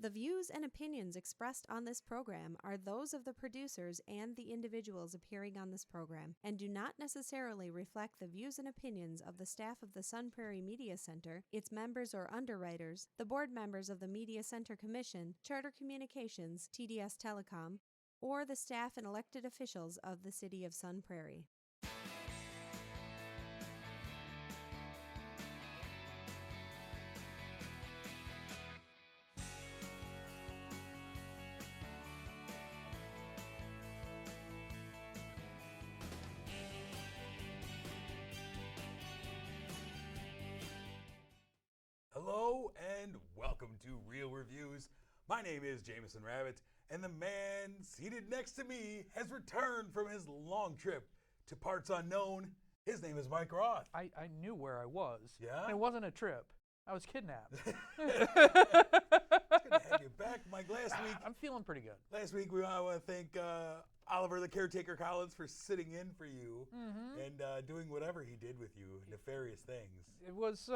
The views and opinions expressed on this program are those of the producers and the individuals appearing on this program and do not necessarily reflect the views and opinions of the staff of the Sun Prairie Media Center, its members or underwriters, the board members of the Media Center Commission, Charter Communications, TDS Telecom, or the staff and elected officials of the City of Sun Prairie. Hello and welcome to Real Reviews. My name is Jamison Rabbit, and the man seated next to me has returned from his long trip to parts unknown. His name is Mike Roth. I knew where I was. Yeah? It wasn't a trip. I was kidnapped. It's good to have you back, Mike. I'm feeling pretty good. Last week we want to thank Oliver the Caretaker Collins for sitting in for you and doing whatever he did with you, nefarious things. It was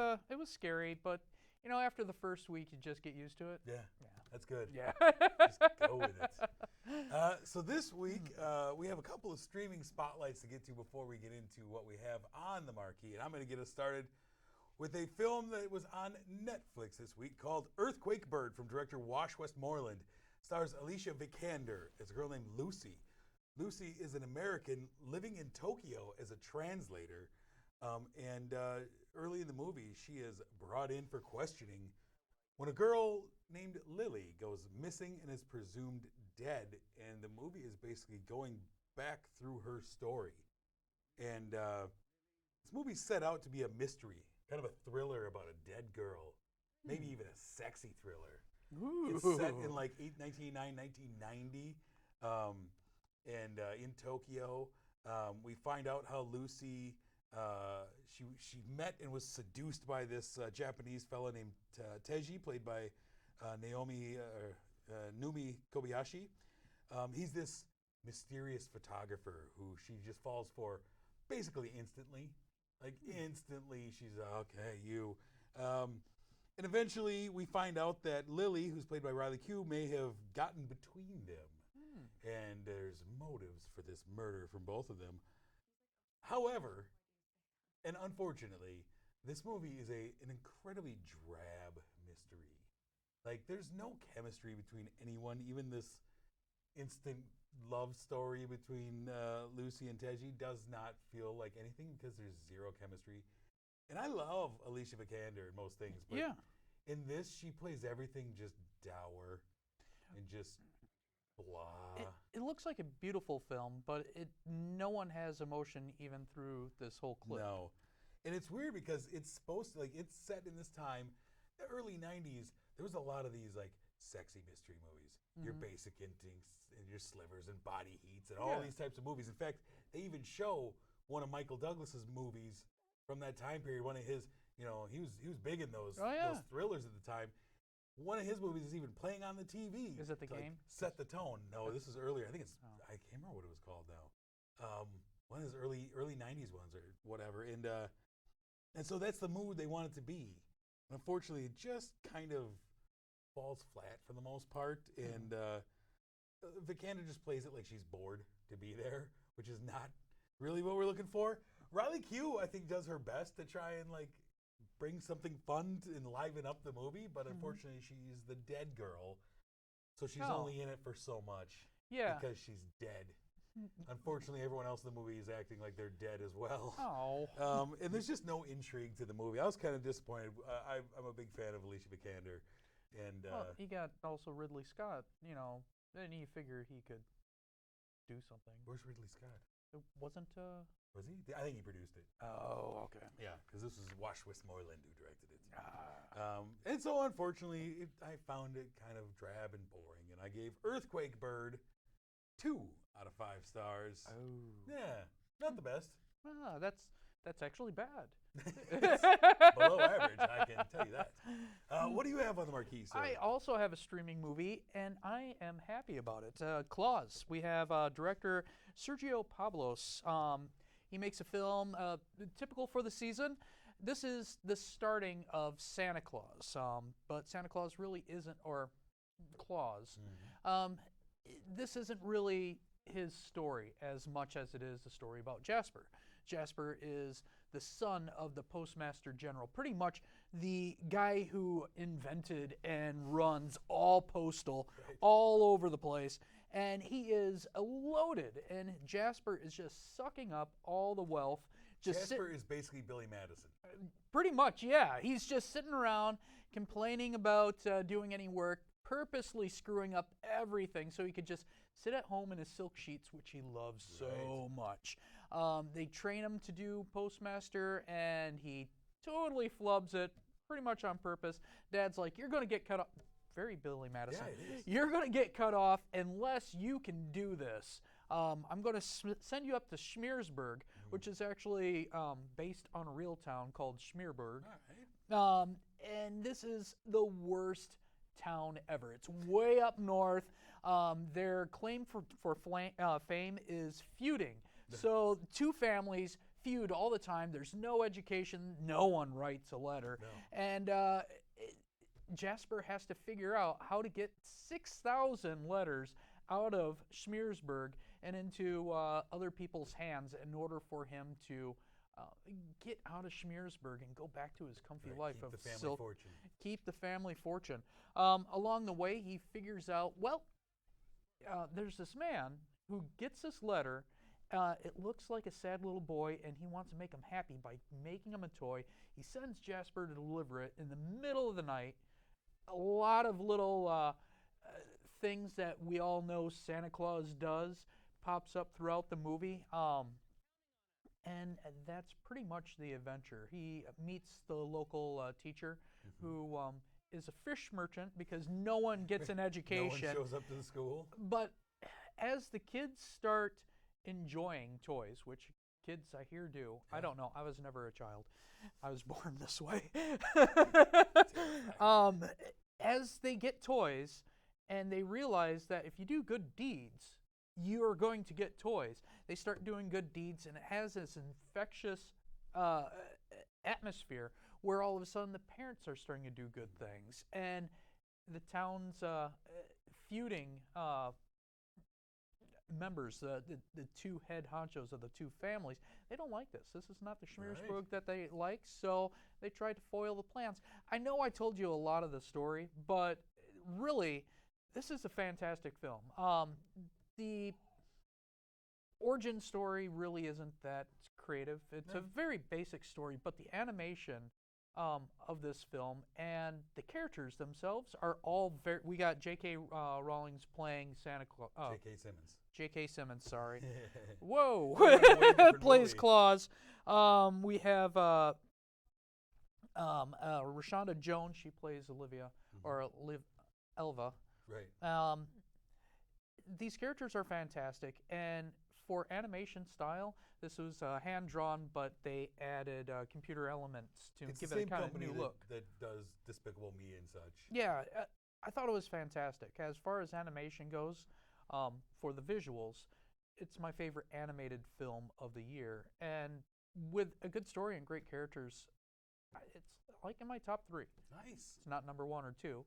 scary, but you know, after the first week, you just get used to it. Yeah, that's good. Yeah. Just go with it. So this week, we have a couple of streaming spotlights to get to before we get into what we have on the marquee. And I'm going to get us started with a film that was on Netflix this week called Earthquake Bird from director Wash Westmoreland. Stars Alicia Vikander as a girl named Lucy. Lucy is an American living in Tokyo as a translator. And early in the movie, she is brought in for questioning when a girl named Lily goes missing and is presumed dead. And the movie is basically going back through her story. And this movie's set out to be a mystery, kind of a thriller about a dead girl, maybe even a sexy thriller. Ooh. It's set in like 1989, 1990, and in Tokyo. We find out how Lucy, she met and was seduced by this Japanese fella named Teji, played by Numi Kobayashi. He's this mysterious photographer who she just falls for basically instantly. Like instantly, she's okay, you. And eventually we find out that Lily, who's played by Riley Q, may have gotten between them. And there's motives for this murder from both of them. However, and unfortunately, this movie is an incredibly drab mystery. Like, there's no chemistry between anyone, even this instant love story between Lucy and Teji does not feel like anything because there's zero chemistry. And I love Alicia Vikander in most things, but in this, she plays everything just dour and just blah. It looks like a beautiful film, but no one has emotion even through this whole clip. No. And it's weird because it's supposed to, like, it's set in this time, the early 90s, there was a lot of these, like, sexy mystery movies. Your Basic Instincts and your Slivers and Body Heats and all these types of movies. In fact, they even show one of Michael Douglas's movies from that time period. One of his, you know, he was big in those thrillers at the time. One of his movies is even playing on the TV. Is it The to, Game? Like, set the tone. No, this is earlier. I think it's, I can't remember what it was called now. One of his early 90s ones or whatever. And so that's the mood they want it to be. And unfortunately, it just kind of falls flat for the most part. And Vikander just plays it like she's bored to be there, which is not really what we're looking for. Riley Q, I think, does her best to try and, like, bring something fun and liven up the movie, but unfortunately she's the dead girl, so she's only in it for so much because she's dead. Unfortunately, everyone else in the movie is acting like they're dead as well. And there's just no intrigue to the movie. I was kind of disappointed. I'm a big fan of Alicia Vikander. And he got also Ridley Scott, you know, then you figure he could do something. Where's Ridley Scott? It wasn't Was he? I think he produced it. Oh, okay. Yeah, because this was Wash Westmoreland who directed it. And so, unfortunately, I found it kind of drab and boring, and I gave Earthquake Bird 2 out of 5 stars. Oh. Yeah, not the best. That's actually bad. It's below average, I can tell you that. What do you have on the marquee, sir? I also have a streaming movie, and I am happy about it. Klaus. We have director Sergio Pablos. He makes a film typical for the season. This is the starting of Santa Claus, but Santa Claus really isn't, or Klaus. Um, this isn't really his story as much as it is a story about Jasper. Jasper is the son of the Postmaster General, pretty much the guy who invented and runs all postal all over the place. And he is loaded, and Jasper is just sucking up all the wealth. Jasper is basically Billy Madison. Pretty much, yeah. He's just sitting around complaining about doing any work, purposely screwing up everything so he could just sit at home in his silk sheets, which he loves so much. They train him to do postmaster, and he totally flubs it, pretty much on purpose. Dad's like, you're going to get cut off. Very Billy Madison. Yeah, it is. You're going to get cut off unless you can do this. I'm going to send you up to Schmiersburg, which is actually based on a real town called Schmierburg. All right. And this is the worst town ever. It's way up north. Their claim for fame is feuding. So two families feud all the time. There's no education. No one writes a letter. No. And Jasper has to figure out how to get 6,000 letters out of Schmiersburg and into other people's hands in order for him to get out of Schmiersburg and go back to his comfy life of silk. Keep the family fortune. Along the way, he figures out, there's this man who gets this letter. It looks like a sad little boy, and he wants to make him happy by making him a toy. He sends Jasper to deliver it in the middle of the night. A lot of little things that we all know Santa Claus does pops up throughout the movie. And that's pretty much the adventure. He meets the local teacher who is a fish merchant because no one gets an education. No one shows up to the school. But as the kids start enjoying toys, which kids I hear do, I don't know, I was never a child. I was born this way. As they get toys and they realize that if you do good deeds, you are going to get toys. They start doing good deeds, and it has this infectious atmosphere where all of a sudden the parents are starting to do good things. And the town's feuding members, the two head honchos of the two families, they don't like this. This is not the Schmiersburg that they like, so they try to foil the plans. I know I told you a lot of the story, but really, this is a fantastic film. The origin story really isn't that creative. It's a very basic story, but the animation of this film and the characters themselves are all very... We got J.K. Rowling's playing Santa Claus. J.K. Simmons. J.K. Simmons, sorry. Whoa! Plays movie. Claus. We have Rashonda Jones. She plays Olivia, or Elva. Right. These characters are fantastic, and for animation style, this was hand-drawn, but they added computer elements to give it a kind of new look. That does Despicable Me and such. Yeah, I thought it was fantastic. As far as animation goes, for the visuals, it's my favorite animated film of the year. And with a good story and great characters, it's like in my top 3. Nice. It's not number 1 or 2.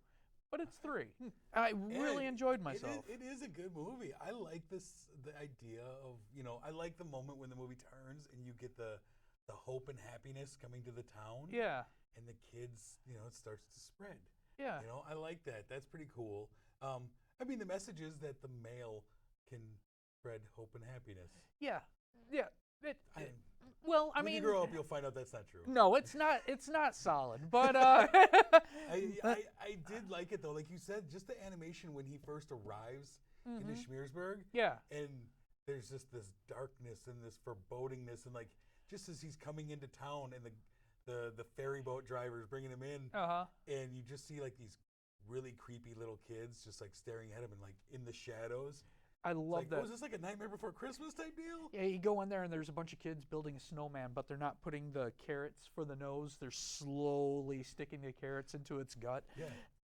But it's 3. I really enjoyed myself. It is a good movie. I like the idea of, I like the moment when the movie turns and you get the hope and happiness coming to the town. Yeah. And the kids, it starts to spread. Yeah. I like that. That's pretty cool. The message is that the male can spread hope and happiness. Yeah. Yeah. When you grow up, you'll find out that's not true. No, it's not. It's not solid. But I did like it though. Like you said, just the animation when he first arrives into Schmiersburg. Yeah. And there's just this darkness and this forebodingness, and like just as he's coming into town, and the ferry boat driver is bringing him in, and you just see like these really creepy little kids just like staring at him and like in the shadows. I love that. Was this like a Nightmare Before Christmas type deal? Yeah, you go in there and there's a bunch of kids building a snowman, but they're not putting the carrots for the nose. They're slowly sticking the carrots into its gut. Yeah.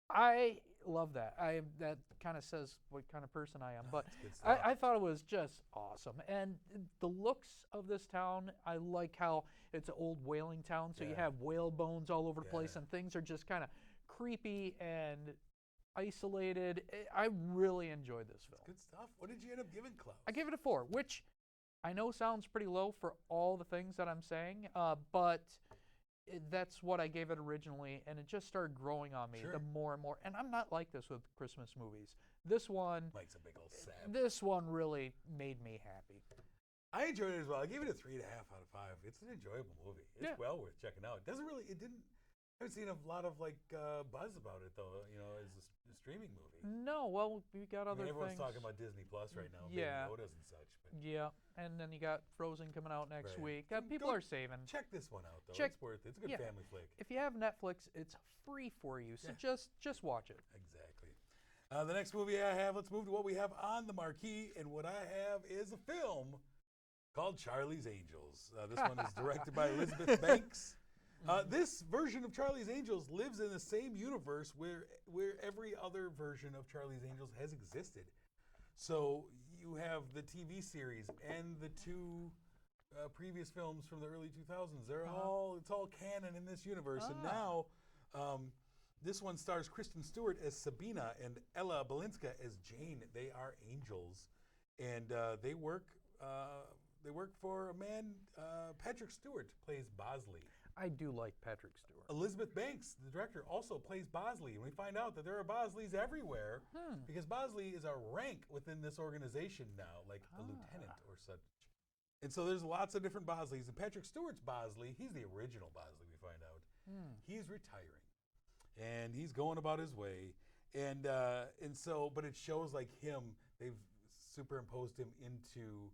I love that. That kind of says what kind of person I am. But I thought it was just awesome. And the looks of this town, I like how it's an old whaling town, so you have whale bones all over the place, and things are just kind of creepy and isolated. I really enjoyed this film. Good stuff. What did you end up giving, Klaus? I gave it a 4, which I know sounds pretty low for all the things that I'm saying, but that's what I gave it originally, and it just started growing on me Sure. the more and more. And I'm not like this with Christmas movies. This one, Mike's a big old sap. this one really made me happy. I enjoyed it as well. I gave it a 3.5 out of 5. It's an enjoyable movie. It's Yeah. well worth checking out. It didn't. I haven't seen a lot of buzz about it though. You know, as a streaming movie. No, well, we got other Everyone's things. talking about Disney Plus right now. Yeah. Baby Yoda's and such. But Yeah, and then you got Frozen coming out next Right. week. Go- People go are saving. check this one out though. Check- It's worth it. It's a good yeah. family flick. If you have Netflix, it's free for you, so Yeah. just watch it. Exactly. The next movie I have, let's move to what we have on the marquee. And what I have is a film called Charlie's Angels. This one is directed by Elizabeth Banks. This version of Charlie's Angels lives in the same universe where every other version of Charlie's Angels has existed. So you have the TV series and the two previous films from the early 2000s. It's all canon in this universe. And now this one stars Kristen Stewart as Sabina and Ella Balinska as Jane. They are angels, and they work for a man. Patrick Stewart plays Bosley. I do like Patrick Stewart. Elizabeth Banks, the director, also plays Bosley, and we find out that there are Bosleys everywhere because Bosley is a rank within this organization now, like a lieutenant or such. And so there's lots of different Bosleys, and Patrick Stewart's Bosley, he's the original Bosley, we find out. He's retiring, and he's going about his way, and so, but it shows like him, they've superimposed him into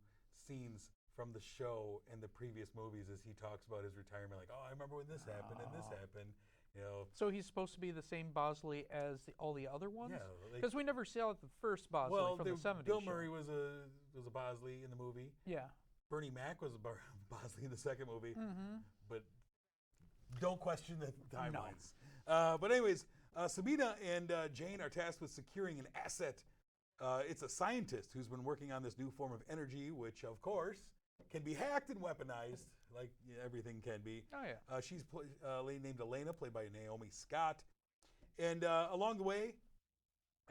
scenes from the show and the previous movies as he talks about his retirement, like, oh, I remember when this happened and this happened, you know. So he's supposed to be the same Bosley as all the other ones? Yeah, like- Because we never saw the first Bosley from the 70s Bill show. Murray was a Bosley in the movie. Yeah. Bernie Mac was a Bosley in the second movie. Mm-hmm. But don't question the timelines. But anyways, Sabina and Jane are tasked with securing an asset. It's a scientist who's been working on this new form of energy, which, of course, can be hacked and weaponized, like everything can be. Oh, yeah. She's a lady named Elena, played by Naomi Scott. And along the way,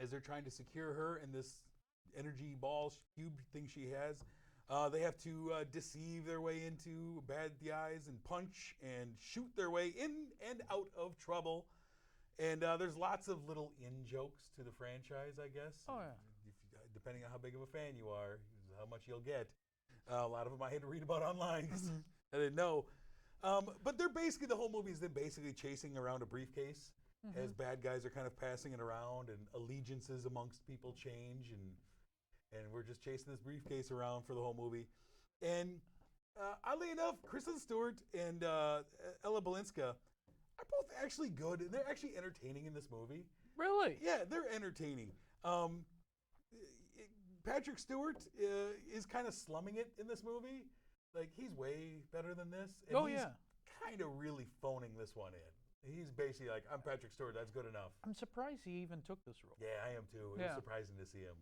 as they're trying to secure her in this energy ball cube thing she has, they have to deceive their way into bad guys and punch and shoot their way in and out of trouble. And there's lots of little in-jokes to the franchise, I guess. Oh, yeah. Depending on how big of a fan you are, is how much you'll get. A lot of them I had to read about online 'cause I didn't know. But they're basically, the whole movie is them basically chasing around a briefcase as bad guys are kind of passing it around, and allegiances amongst people change, and we're just chasing this briefcase around for the whole movie. And oddly enough, Kristen Stewart and Ella Balinska are both actually good, and they're actually entertaining in this movie. Really? Yeah, they're entertaining. Patrick Stewart is kind of slumming it in this movie. Like, he's way better than this. And Oh, he's yeah. kind of really phoning this one in. He's basically like, I'm Patrick Stewart, that's good enough. I'm surprised he even took this role. Yeah, I am too. It Yeah. was surprising to see him.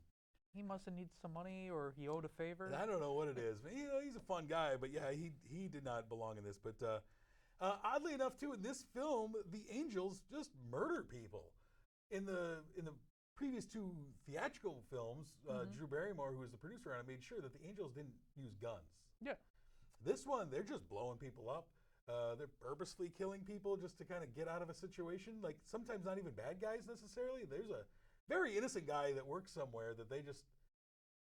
He must have needed some money, or he owed a favor. And I don't know what it is. But, he's a fun guy, but yeah, he did not belong in this. But oddly enough, too, in this film, the angels just murder people. In the previous two theatrical films, Drew Barrymore, who was the producer on it, made sure that the angels didn't use guns. Yeah. This one, they're just blowing people up. They're purposefully killing people just to kind of get out of a situation. Like, sometimes not even bad guys necessarily. There's a very innocent guy that works somewhere that they just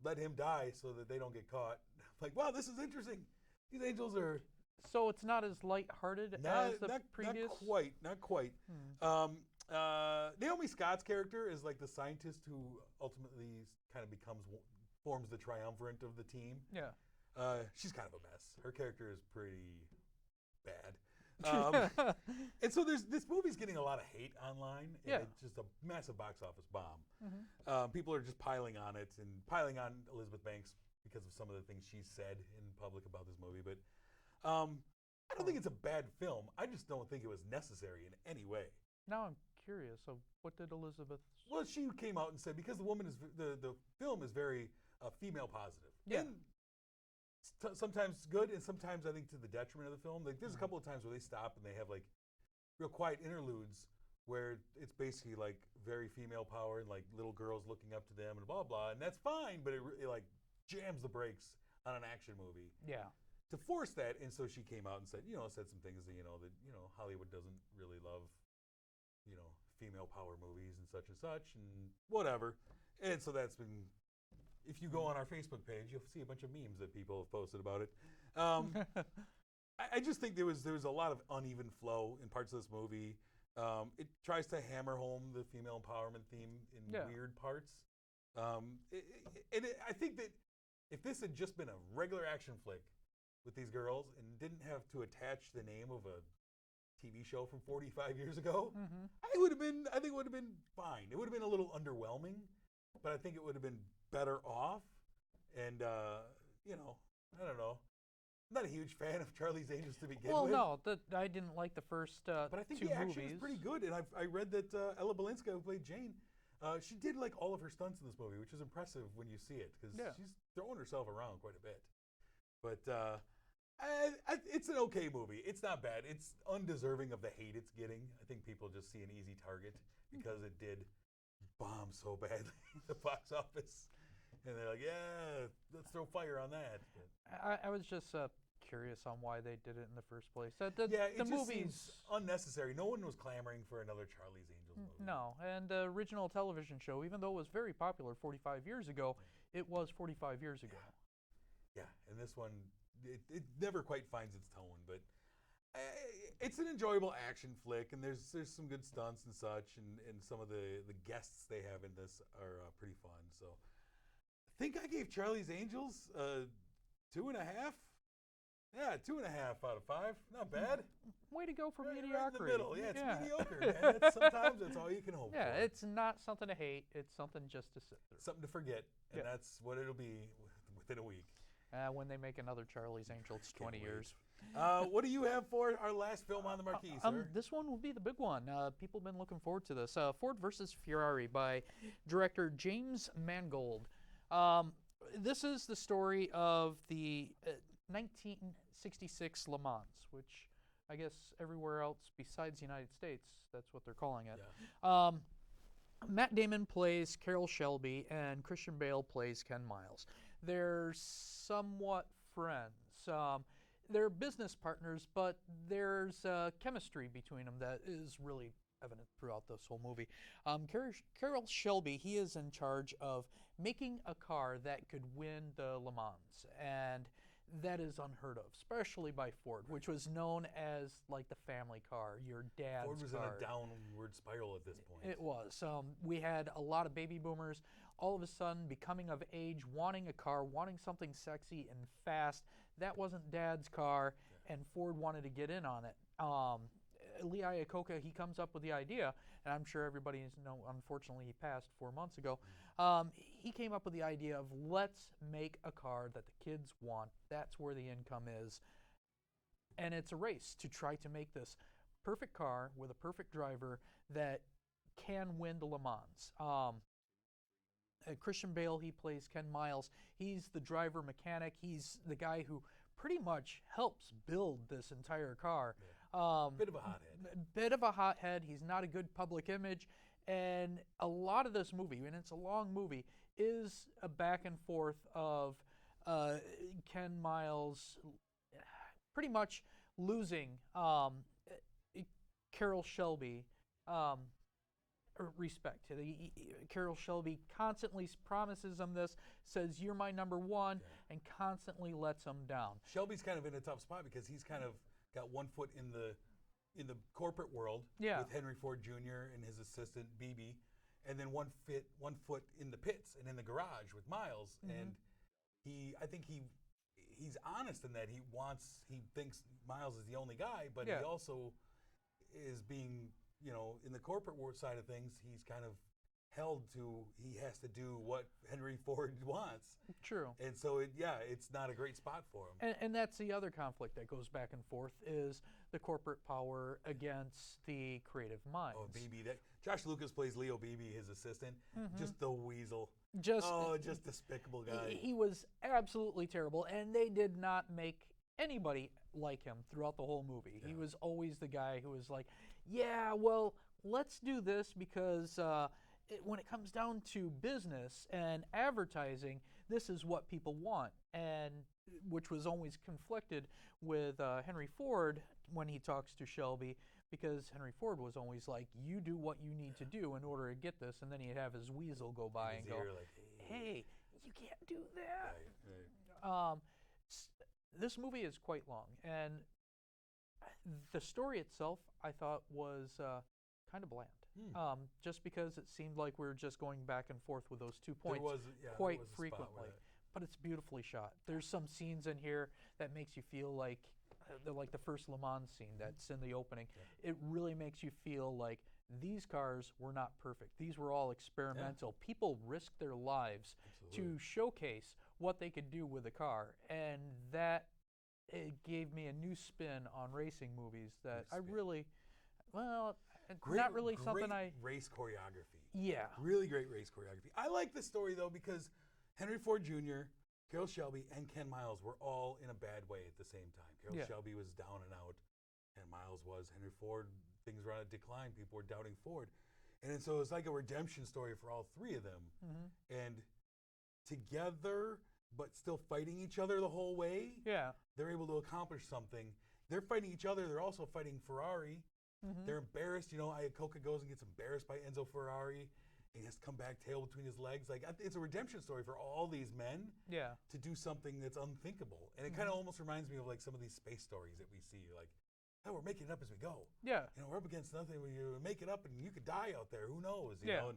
let him die so that they don't get caught. Like, wow, this is interesting. These angels are So it's not as lighthearted as the previous? Not quite. Naomi Scott's character is like the scientist who ultimately kind of forms the triumvirate of the team. Yeah. She's kind of a mess. Her character is pretty bad. And so this movie's getting a lot of hate online, and Yeah. it's just a massive box office bomb. People are just piling on it and piling on Elizabeth Banks because of some of the things she said in public about this movie. But I don't think it's a bad film. I just don't think it was necessary in any way. Now I'm curious. So what did Elizabeth? Well, she came out and said, because the woman is the film is very female positive. Yeah. And sometimes good, and sometimes I think to the detriment of the film. Like, there's a couple of times where they stop and they have like real quiet interludes where it's basically like very female power and like little girls looking up to them and blah blah, and that's fine, but it like jams the brakes on an action movie. Yeah. To force that, and so she came out and said, said some things that Hollywood doesn't really love, female power movies and such and whatever. And so that's been. If you go on our Facebook page, you'll see a bunch of memes that people have posted about it. I just think there was a lot of uneven flow in parts of this movie. It tries to hammer home the female empowerment theme in weird parts. I think that if this had just been a regular action flick with these girls and didn't have to attach the name of a TV show from 45 years ago, I think it would have been fine. It would have been a little underwhelming, but I think it would have been better off. And I don't know. I'm not a huge fan of Charlie's Angels to begin with. Well, no, I didn't like the first but I think two the action movies. is pretty good. And I read that Ella Balinska, who played Jane, she did like all of her stunts in this movie, which is impressive when you see it because she's throwing herself around quite a bit. But it's an okay movie. It's not bad. It's undeserving of the hate it's getting. I think people just see an easy target because it did bomb so badly in the box office. And they're like, yeah, let's throw fire on that. I was just curious on why they did it in the first place. It the just movies seems unnecessary. No one was clamoring for another Charlie's Angels movie. No, and the original television show, even though it was very popular 45 years ago, it was 45 years ago. Yeah, and this one, it never quite finds its tone, but it's an enjoyable action flick, and there's some good stunts and such, and some of the guests they have in this are pretty fun. So I think I gave Charlie's Angels 2.5. Yeah, 2.5 out of 5. Not bad. Way to go for Right in mediocrity. the middle. Yeah, it's mediocre, man. Sometimes that's all you can hope for. Yeah, it's not something to hate. It's something just to sit through. Something to forget, and that's what it'll be within a week. When they make another Charlie's Angels, 20 years. What do you have for our last film on the marquee, sir? This one will be the big one. People have been looking forward to this. Ford versus Ferrari by director James Mangold. This is the story of the 1966 Le Mans, which I guess everywhere else besides the United States, that's what they're calling it. Yeah. Matt Damon plays Carroll Shelby, and Christian Bale plays Ken Miles. They're somewhat friends. They're business partners, but there's chemistry between them that is really evident throughout this whole movie. Carroll Shelby, he is in charge of making a car that could win the Le Mans, and that is unheard of, especially by Ford, which was known as like the family car, your dad's Ford was car. in a downward spiral at this point. It was. We had a lot of baby boomers all of a sudden becoming of age, wanting a car, wanting something sexy and fast. That wasn't Dad's car, and Ford wanted to get in on it. Lee Iacocca, he comes up with the idea, and I'm sure everybody knows, unfortunately he passed 4 months ago. He came up with the idea of let's make a car that the kids want. That's where the income is. And it's a race to try to make this perfect car with a perfect driver that can win the Le Mans. Christian Bale, he plays Ken Miles. He's the driver mechanic. He's the guy who pretty much helps build this entire car. Bit of a hothead. Bit of a hothead. He's not a good public image. And a lot of this movie, and it's a long movie, is a back and forth of Ken Miles pretty much losing Carroll Shelby respect. Carroll Shelby constantly promises him this, says, you're my number one, and constantly lets him down. Shelby's kind of in a tough spot because he's kind of got 1 foot in the corporate world with Henry Ford Jr. and his assistant, BB, and then one foot in the pits and in the garage with Miles. And I think he's honest in that he thinks Miles is the only guy, but he also is being, in the corporate world side of things, he's kind of held to, he has to do what Henry Ford wants. True. And so, it's not a great spot for him. And that's the other conflict that goes back and forth is the corporate power against the creative minds. Oh, Beebe. Josh Lucas plays Leo Beebe, his assistant. Just the weasel. Just despicable guy. He was absolutely terrible, and they did not make anybody like him throughout the whole movie. He was always the guy who was like, yeah, well, let's do this because when it comes down to business and advertising, this is what people want, and which was always conflicted with Henry Ford when he talks to Shelby, because Henry Ford was always like, you do what you need to do in order to get this, and then he'd have his weasel go by and go, like, hey, you can't do that. Right. This movie is quite long, and the story itself I thought was kind of bland. Just because it seemed like we were just going back and forth with those 2 points quite frequently. But it's beautifully shot. There's some scenes in here that makes you feel like the first Le Mans scene that's in the opening. Yeah. It really makes you feel like these cars were not perfect. These were all experimental. Yeah. People risked their lives to showcase what they could do with a car, and that it gave me a new spin on racing movies that I really, well, not really something I... race choreography. Yeah. Really great race choreography. I like the story, though, because Henry Ford Jr., Carroll Shelby, and Ken Miles were all in a bad way at the same time. Carroll Shelby was down and out, and Miles was. Henry Ford, things were on a decline. People were doubting Ford. And so it's like a redemption story for all three of them. Mm-hmm. And together, but still fighting each other the whole way, they're able to accomplish something. They're fighting each other. They're also fighting Ferrari. Mm-hmm. They're embarrassed. You know, Iacocca goes and gets embarrassed by Enzo Ferrari. And he has to come back, tail between his legs. Like, it's a redemption story for all these men to do something that's unthinkable. And it kind of almost reminds me of, like, some of these space stories that we see. Like, oh, we're making it up as we go. Yeah. You know, we're up against nothing. We make it up, and you could die out there. Who knows? You know?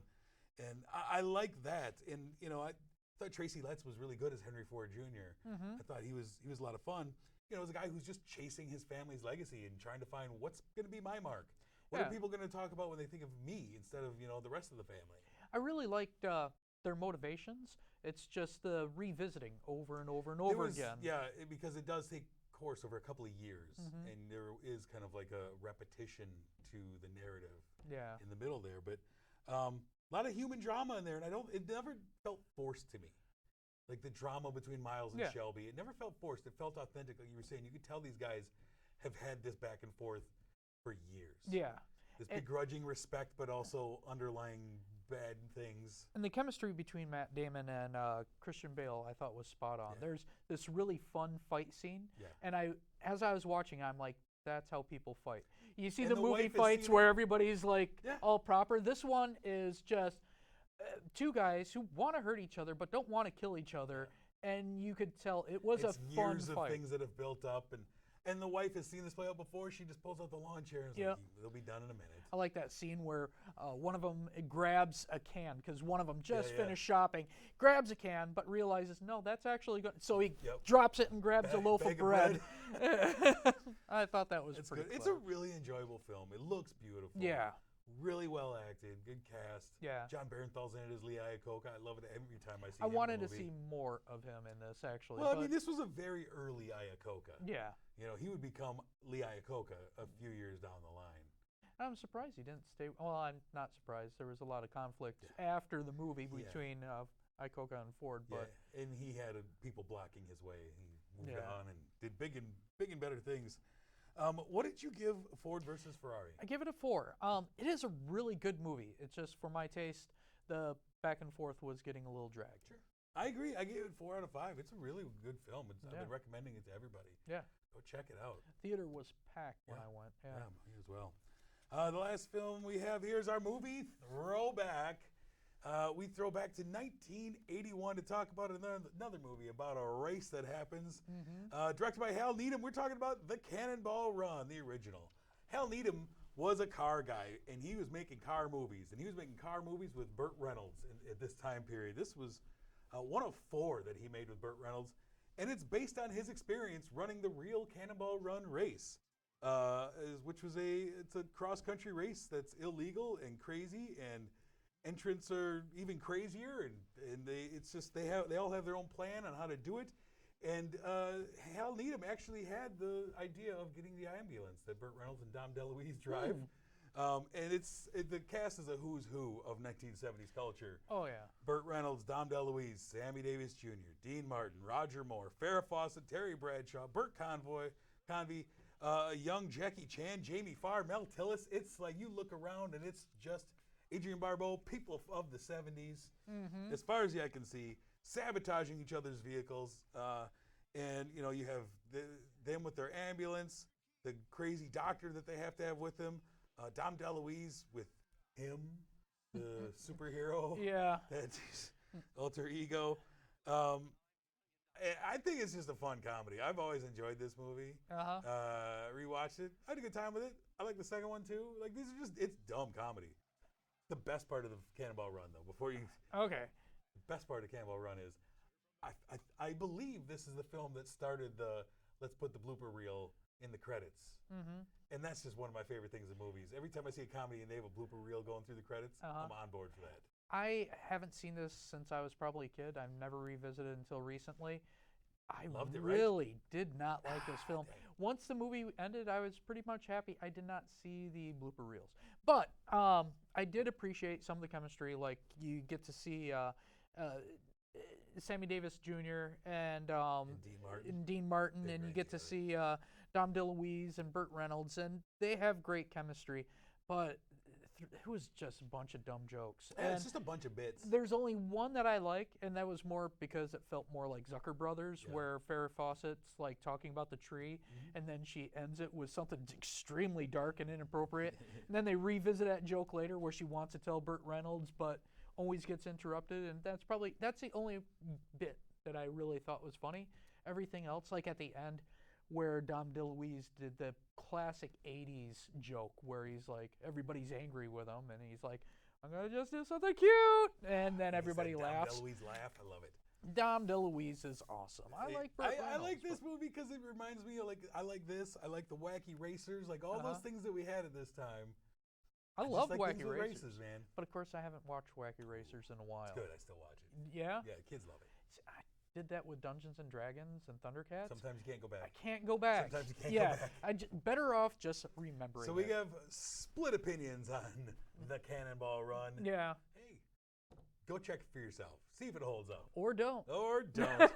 And I like that. And, you know, I thought Tracy Letts was really good as Henry Ford Jr. I thought he was a lot of fun. You know, as a guy who's just chasing his family's legacy and trying to find what's going to be my mark. What are people going to talk about when they think of me instead of, you know, the rest of the family? I really liked their motivations. It's just the revisiting over and over and over again. Yeah, because it does take course over a couple of years, and there is kind of like a repetition to the narrative in the middle there. But a lot of human drama in there, and it never felt forced to me. Like the drama between Miles and Shelby, it never felt forced. It felt authentic, like you were saying. You could tell these guys have had this back and forth for years. Yeah. This begrudging respect, but also underlying bad things. And the chemistry between Matt Damon and Christian Bale, I thought, was spot on. There's this really fun fight scene, and as I was watching, I'm like, that's how people fight. You see the movie fights where everybody's like all proper. This one is just two guys who want to hurt each other but don't want to kill each other, and you could tell it was a fun fight. Years of things that have built up, and the wife has seen this play out before. She just pulls out the lawn chair and is like, it'll be done in a minute. I like that scene where one of them grabs a can because one of them just finished shopping, grabs a can, but realizes, no, that's actually good. So he drops it and grabs a loaf of bread. I thought that was pretty good. It's a really enjoyable film. It looks beautiful. Yeah. Really well acted, good cast. Yeah. John Barenthal's in it as Lee Iacocca. I love it every time I see him. I wanted to see more of him in this, actually. Well, I mean, this was a very early Iacocca. Yeah. You know, he would become Lee Iacocca a few years down the line. I'm surprised he didn't stay. Well, I'm not surprised. There was a lot of conflict after the movie between Iacocca and Ford. But and he had people blocking his way. He moved on and did big and better things. What did you give Ford versus Ferrari? I give it a 4. It is a really good movie. It's just, for my taste, the back and forth was getting a little dragged. Sure. I agree. I gave it 4 out of 5. It's a really good film. I've been recommending it to everybody. Yeah. Go check it out. Theater was packed when I went. Yeah, me as well. The last film we have here is our movie, Throwback. We throw back to 1981 to talk about another movie about a race that happens. Directed by Hal Needham, we're talking about the Cannonball Run, the original. Hal Needham was a car guy, and he was making car movies. And he was making car movies with Burt Reynolds at this time period. This was one of 4 that he made with Burt Reynolds. And it's based on his experience running the real Cannonball Run race, which was it's a cross-country race that's illegal and crazy, and entrants are even crazier, and they all have their own plan on how to do it. And Hal Needham actually had the idea of getting the ambulance that Burt Reynolds and Dom DeLuise drive. And the cast is a who's who of 1970s culture. Oh, yeah. Burt Reynolds, Dom DeLuise, Sammy Davis Jr., Dean Martin, Roger Moore, Farrah Fawcett, Terry Bradshaw, Burt Convy, young Jackie Chan, Jamie Farr, Mel Tillis. It's like you look around and it's just Adrienne Barbeau, people of the 70s, as far as the eye can see, sabotaging each other's vehicles. And, you know, you have them with their ambulance, the crazy doctor that they have to have with them, Dom DeLuise with him, the superhero. Yeah. That's his alter ego. I think it's just a fun comedy. I've always enjoyed this movie. Rewatched it. I had a good time with it. I like the second one too. Like these are just, it's dumb comedy. The best part of the Cannonball Run though, before you. Okay. The best part of Cannonball Run is, I believe this is the film that started the let's put the blooper reel in the credits. And that's just one of my favorite things in movies. Every time I see a comedy and they have a blooper reel going through the credits, I'm on board for that. I haven't seen this since I was probably a kid. I've never revisited until recently. I Loved it, really did not like this film. Once the movie ended, I was pretty much happy. I did not see the blooper reels. But I did appreciate some of the chemistry. Like, you get to see Sammy Davis Jr. and Dean Martin, and you get to see Dom DeLuise and Burt Reynolds, and they have great chemistry. But it was just a bunch of dumb jokes. Yeah, it's just a bunch of bits. There's only one that I like, and that was more because it felt more like Zucker Brothers, where Farrah Fawcett's like talking about the tree, and then she ends it with something extremely dark and inappropriate. And then they revisit that joke later where she wants to tell Burt Reynolds, but always gets interrupted. And that's the only bit that I really thought was funny. Everything else, like at the end, where Dom DeLuise did the classic 80s joke where he's like, everybody's angry with him, and he's like, I'm going to just do something cute, and then everybody laughs. Dom DeLuise laugh, I love it. Dom DeLuise is awesome. I like Burt Reynolds. I like this movie because it reminds me of, like, I like this, I like the Wacky Racers, like all those things that we had at this time. I love like Wacky Racers, man. But of course I haven't watched Wacky Racers in a while. It's good, I still watch it. Yeah? Yeah, kids love it. I did that with Dungeons and Dragons and Thundercats. Sometimes you can't go back. I can't go back. Sometimes you can't go back. Better off just remembering So we have split opinions on the Cannonball Run. Yeah. Hey, go check it for yourself. See if it holds up. Or don't. Or don't.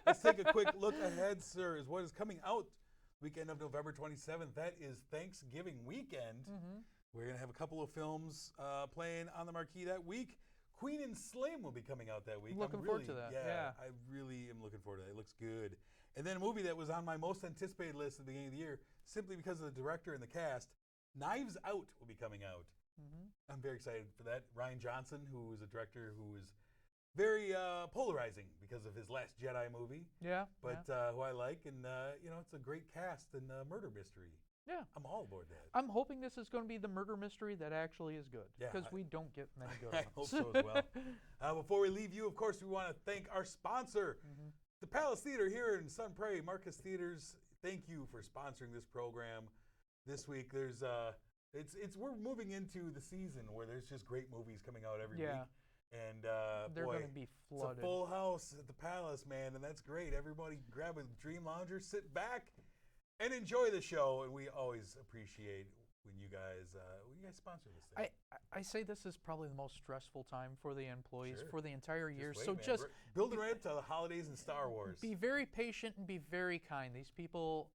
Let's take a quick look ahead, sir, is what is coming out weekend of November 27th. That is Thanksgiving weekend. We're going to have a couple of films playing on the marquee that week. Queen and Slim will be coming out that week. Looking forward to that. Yeah, I really am looking forward to that. It looks good. And then a movie that was on my most anticipated list at the beginning of the year, simply because of the director and the cast, Knives Out will be coming out. I'm very excited for that. Rian Johnson, who is a director who is very polarizing because of his Last Jedi movie. Yeah. But who I like, and you know, it's a great cast and murder mystery. Yeah. I'm all aboard that. I'm hoping this is going to be the murder mystery that actually is good. Yeah, because we don't get many good I ones. hope so as well. Before we leave you, of course, we want to thank our sponsor, the Palace Theater here in Sun Prairie, Marcus Theaters. Thank you for sponsoring this program. This week, there's we're moving into the season where there's just great movies coming out every week. And they're boy, going to be flooded. It's a full house at the Palace, man, and that's great. Everybody grab a dream lounger, sit back, and enjoy the show. And we always appreciate when you guys sponsor this thing. I say this is probably the most stressful time for the employees for the entire year. Wait, so man. just We're building right up to the holidays and Star Wars. Be very patient and be very kind. These people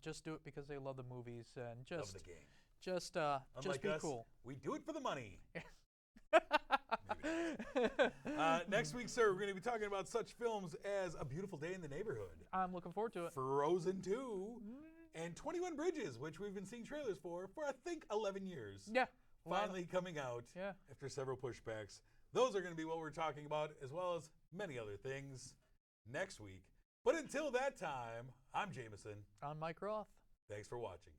just do it because they love the movies and just love the game. Just Unlike be us, cool. We do it for the money. Next week, sir, we're going to be talking about such films as A Beautiful Day in the Neighborhood. I'm looking forward to it. Frozen 2. And 21 Bridges, which we've been seeing trailers for I think 11 years. Yeah. Finally coming out after several pushbacks. Those are going to be what we're talking about, as well as many other things next week. But until that time, I'm Jamison. I'm Mike Roth. Thanks for watching.